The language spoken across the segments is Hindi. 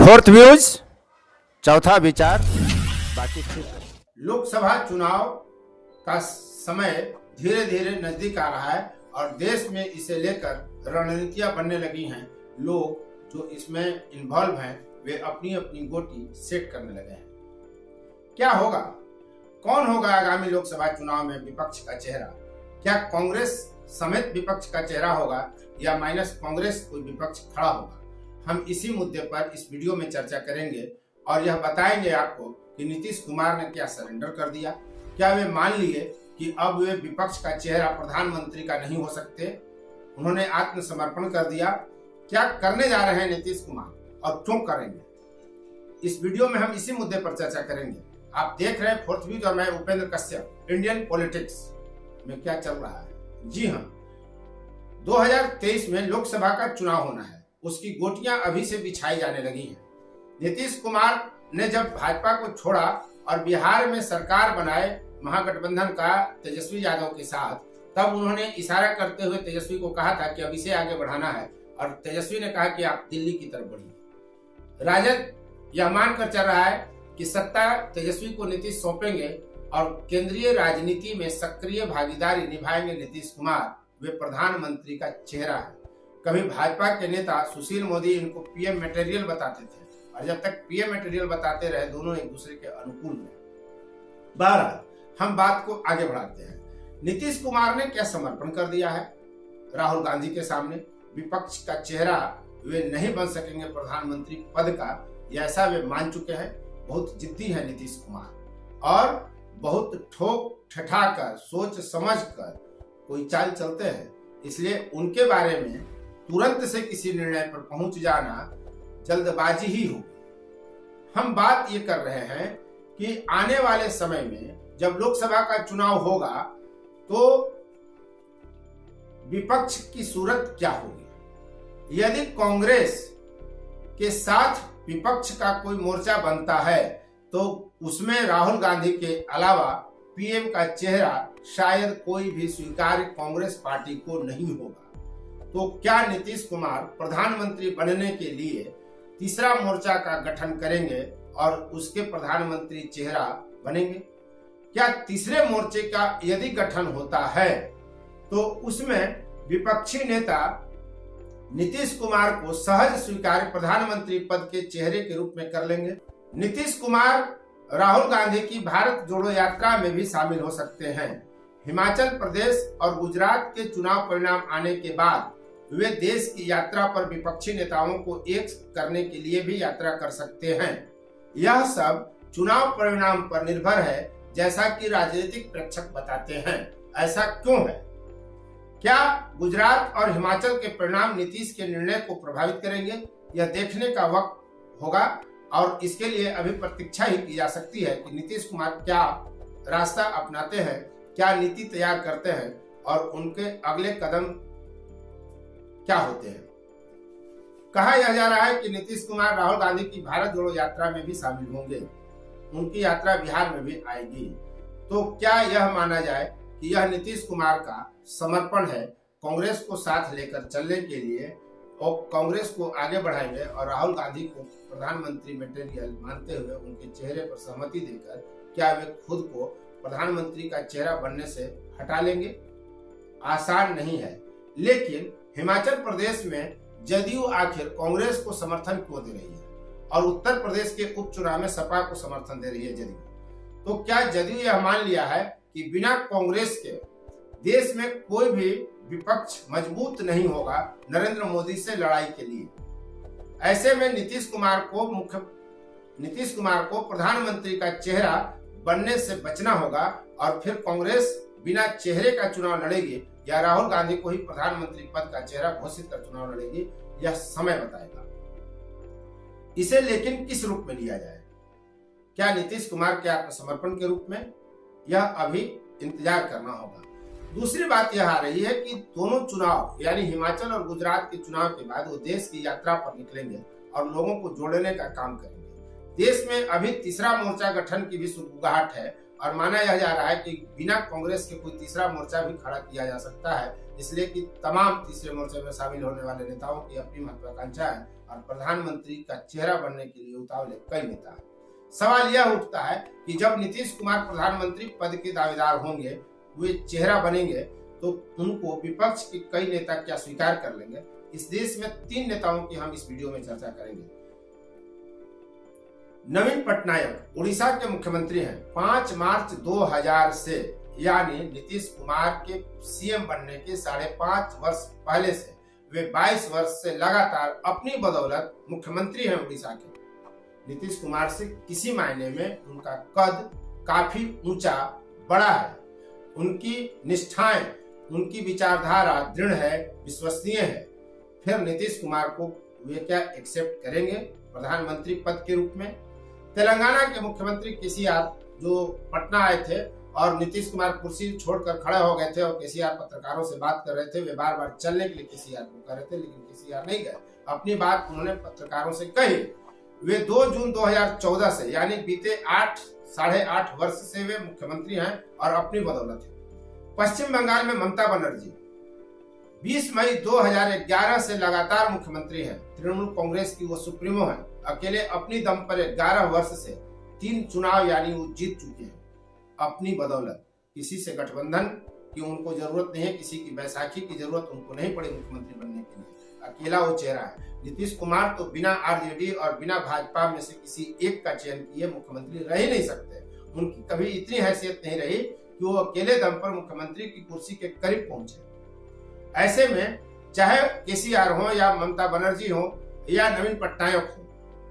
फोर्थ व्यूज, चौथा विचार, बाकी ठीक। लोकसभा चुनाव का समय धीरे धीरे नजदीक आ रहा है और देश में इसे लेकर रणनीतियां बनने लगी हैं। लोग जो इसमें इन्वॉल्व हैं वे अपनी अपनी गोटी सेट करने लगे हैं। क्या होगा, कौन होगा आगामी लोकसभा चुनाव में विपक्ष का चेहरा? क्या कांग्रेस समेत विपक्ष का चेहरा होगा या माइनस कांग्रेस कोई विपक्ष खड़ा होगा? हम इसी मुद्दे पर इस वीडियो में चर्चा करेंगे और यह बताएंगे आपको कि नीतीश कुमार ने क्या सरेंडर कर दिया, क्या वे मान लिए कि अब वे विपक्ष का चेहरा प्रधानमंत्री का नहीं हो सकते, उन्होंने आत्मसमर्पण कर दिया। क्या करने जा रहे हैं नीतीश कुमार और क्यों करेंगे, इस वीडियो में हम इसी मुद्दे पर चर्चा करेंगे। आप देख रहे हैं फोर्थ व्यूज और मैं उपेंद्र कश्यप। इंडियन पॉलिटिक्स में क्या चल रहा है? जी हाँ, 2023 में लोकसभा का चुनाव होना है, उसकी गोटियां अभी से बिछाई जाने लगी हैं। नीतीश कुमार ने जब भाजपा को छोड़ा और बिहार में सरकार बनाए महागठबंधन का तेजस्वी यादव के साथ, तब उन्होंने इशारा करते हुए तेजस्वी को कहा था कि अब इसे आगे बढ़ाना है और तेजस्वी ने कहा कि आप दिल्ली की तरफ बढ़िए। राजद यह मानकर चल रहा है कि सत्ता तेजस्वी को नीतीश सौंपेंगे और केंद्रीय राजनीति में सक्रिय भागीदारी निभाएंगे नीतीश कुमार। वे प्रधानमंत्री का चेहरा है। कभी भाजपा के नेता सुशील मोदी इनको पीएम मटेरियल बताते थे और जब तक पीएम मटेरियल बताते रहे, दोनों एक दूसरे के अनुकूल रहे। बहरहाल हम बात को आगे बढ़ाते हैं। नीतीश कुमार ने क्या समर्पण कर दिया है राहुल गांधी के सामने? विपक्ष का चेहरा वे नहीं बन सकेंगे प्रधानमंत्री पद का, ऐसा वे मान चुके हैं। बहुत जिद्दी है नीतीश कुमार और बहुत ठोक ठठाकर सोच समझ कर कोई चाल चलते हैं, इसलिए उनके बारे में तुरंत से किसी निर्णय पर पहुंच जाना जल्दबाजी ही होगी। हम बात ये कर रहे हैं कि आने वाले समय में जब लोकसभा का चुनाव होगा तो विपक्ष की सूरत क्या होगी। यदि कांग्रेस के साथ विपक्ष का कोई मोर्चा बनता है तो उसमें राहुल गांधी के अलावा पीएम का चेहरा शायद कोई भी स्वीकार्य कांग्रेस पार्टी को नहीं होगा। तो क्या नीतीश कुमार प्रधानमंत्री बनने के लिए तीसरा मोर्चा का गठन करेंगे और उसके प्रधानमंत्री चेहरा बनेंगे? क्या तीसरे मोर्चे का यदि गठन होता है तो उसमें विपक्षी नेता नीतीश कुमार को सहज स्वीकार्य प्रधानमंत्री पद के चेहरे के रूप में कर लेंगे? नीतीश कुमार राहुल गांधी की भारत जोड़ो यात्रा में भी शामिल हो सकते हैं। हिमाचल प्रदेश और गुजरात के चुनाव परिणाम आने के बाद वे देश की यात्रा पर विपक्षी नेताओं को एक करने के लिए भी यात्रा कर सकते हैं। यह सब चुनाव परिणाम पर निर्भर है, जैसा कि राजनीतिक प्रेक्षक बताते हैं। ऐसा क्यों है? क्या गुजरात और हिमाचल के परिणाम नीतीश के निर्णय को प्रभावित करेंगे? यह देखने का वक्त होगा और इसके लिए अभी प्रतीक्षा ही की जा सकती है कि नीतीश कुमार क्या रास्ता अपनाते हैं, क्या नीति तैयार करते हैं और उनके अगले कदम क्या होते हैं। कहा यह जा रहा है कि नीतीश कुमार राहुल गांधी की भारत जोड़ो यात्रा में भी शामिल होंगे, उनकी यात्रा बिहार में भी आएगी। तो क्या यह माना जाए कि यह नीतीश कुमार का समर्पण है कांग्रेस को साथ लेकर चलने के लिए और कांग्रेस को आगे बढ़ाएंगे और राहुल गांधी को प्रधानमंत्री मटेरियल मानते हुए उनके चेहरे पर सहमति देकर क्या वे खुद को प्रधानमंत्री का चेहरा बनने से हटा लेंगे? आसान नहीं है, लेकिन हिमाचल प्रदेश में जदयू आखिर कांग्रेस को समर्थन क्यों दे रही है और उत्तर प्रदेश के उपचुनाव में सपा को समर्थन दे रही है जदयू? तो क्या जदयू यह मान लिया है कि बिना कांग्रेस के देश में कोई भी विपक्ष मजबूत नहीं होगा नरेंद्र मोदी से लड़ाई के लिए? ऐसे में नीतीश कुमार को प्रधानमंत्री का चेहरा बनने से बचना होगा और फिर कांग्रेस बिना चेहरे का चुनाव लड़ेगी या राहुल गांधी को ही प्रधानमंत्री पद का चेहरा घोषित कर चुनाव लड़ेगी, यह समय बताएगा। इसे लेकिन किस रूप में लिया जाए? क्या नीतीश कुमार के आत्मसमर्पण के रूप में? यह अभी इंतजार करना होगा। दूसरी बात यह आ रही है कि दोनों चुनाव यानी हिमाचल और गुजरात के चुनाव के बाद वो देश की यात्रा पर निकलेंगे और लोगों को जोड़ने का काम करेंगे। देश में अभी तीसरा मोर्चा गठन की भी सुगबुगाहट है और माना यह जा रहा है कि बिना कांग्रेस के कोई तीसरा मोर्चा भी खड़ा किया जा सकता है, इसलिए कि तमाम तीसरे मोर्चे में शामिल होने वाले नेताओं की अपनी महत्वाकांक्षा है और प्रधानमंत्री का चेहरा बनने के लिए उतावले कई नेता हैं। सवाल यह उठता है कि जब नीतीश कुमार प्रधानमंत्री पद के दावेदार होंगे, वे चेहरा बनेंगे, तो उनको विपक्ष के कई नेता क्या स्वीकार कर लेंगे? इस देश में 3 नेताओं की हम इस वीडियो में चर्चा करेंगे। नवीन पटनायक उड़ीसा के मुख्यमंत्री हैं। 5 मार्च 2000 से यानी नीतीश कुमार के सीएम बनने के 5.5 वर्ष पहले से वे 22 वर्ष से लगातार अपनी बदौलत मुख्यमंत्री हैं उड़ीसा के। नीतीश कुमार से किसी मायने में उनका कद काफी ऊंचा बड़ा है, उनकी निष्ठाएं, उनकी विचारधारा दृढ़ है, विश्वसनीय है। फिर नीतीश कुमार को वे क्या एक्सेप्ट करेंगे प्रधानमंत्री पद के रूप में? तेलंगाना के मुख्यमंत्री केसीआर जो पटना आए थे और नीतीश कुमार कुर्सी छोड़कर खड़े हो गए थे और केसीआर पत्रकारों से बात कर रहे थे, वे बार बार चलने के लिए केसीआर को कह रहे थे, लेकिन केसीआर नहीं गए। अपनी बात उन्होंने पत्रकारों से कही। वे 2 जून 2014 से यानी बीते 8.5 वर्ष से वे मुख्यमंत्री हैं और अपनी बदौलत है। पश्चिम बंगाल में ममता बनर्जी 20 मई 2011 से लगातार मुख्यमंत्री हैं। तृणमूल कांग्रेस की वो सुप्रीमो है। अकेले अपनी दम पर 11 वर्ष से 3 चुनाव यानी वो जीत चुके हैं अपनी बदौलत। किसी से गठबंधन की उनको जरूरत नहीं है, किसी की बैसाखी की जरूरत उनको नहीं पड़ी मुख्यमंत्री बनने के लिए। अकेला वो चेहरा है। नीतीश कुमार तो बिना आरजेडी और बिना भाजपा में से किसी एक का चयन किए मुख्यमंत्री रह ही नहीं सकते। उनकी कभी इतनी हैसियत नहीं रही कि वो अकेले दम पर मुख्यमंत्री की कुर्सी के करीब पहुंचे। ऐसे में चाहे केसीआर हो या ममता बनर्जी हो या नवीन पटनायक हो,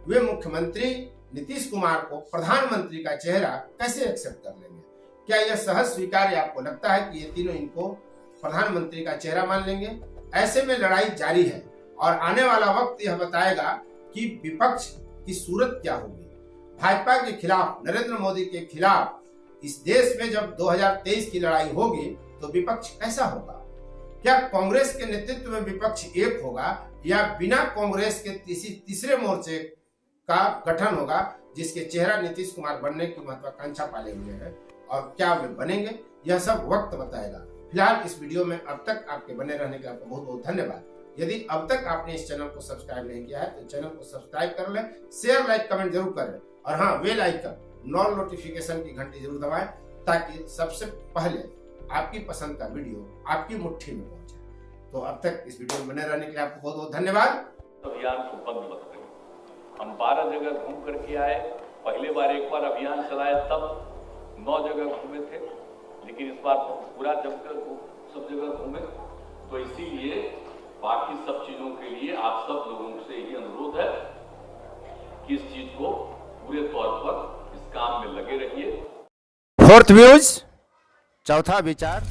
वे मुख्यमंत्री नीतीश कुमार को प्रधानमंत्री का चेहरा कैसे एक्सेप्ट कर लेंगे? क्या यह सहज स्वीकार्य आपको लगता है कि ये तीनों इनको प्रधानमंत्री का चेहरा मान लेंगे? ऐसे में लड़ाई जारी है और आने वाला वक्त यह बताएगा कि विपक्ष की सूरत क्या होगी। भाजपा के खिलाफ, नरेंद्र मोदी के खिलाफ इस देश में जब 2023 की लड़ाई होगी तो विपक्ष कैसा होगा? क्या कांग्रेस के नेतृत्व में विपक्ष एक होगा या बिना कांग्रेस के तीसरे मोर्चे का गठन होगा जिसके चेहरा नीतीश कुमार बनने की महत्वाकांक्षा पाले हुए है? और क्या वे बनेंगे, यह सब वक्त बताएगा। फिलहाल इस वीडियो में अब तक आपके बने रहने के लिए आपको बहुत बहुत धन्यवाद। यदि अब तक आपने इस चैनल को सब्सक्राइब नहीं किया है तो चैनल को सब्सक्राइब कर लें, शेयर, लाइक, कमेंट जरूर करें और हाँ, बेल आइकन नॉन नोटिफिकेशन की घंटी जरूर दबाएं ताकि सबसे पहले आपकी पसंद का वीडियो आपकी मुट्ठी में पहुंचे। तो अब तक इस वीडियो में बने रहने के लिए आपको बहुत बहुत धन्यवाद। अभियान को बंद मत करें। हम 12 जगह घूम करके आए। पहले बार एक बार अभियान चलाया तब 9 जगह घूमे थे, लेकिन इस बार पूरा जमकर सब जगह घूमे। तो इसीलिए बाकी सब चीजों के लिए आप सब लोगों से ये अनुरोध है कि इस चीज को पूरे तौर पर इस काम में लगे रहिए। 4th व्यूज, चौथा विचार।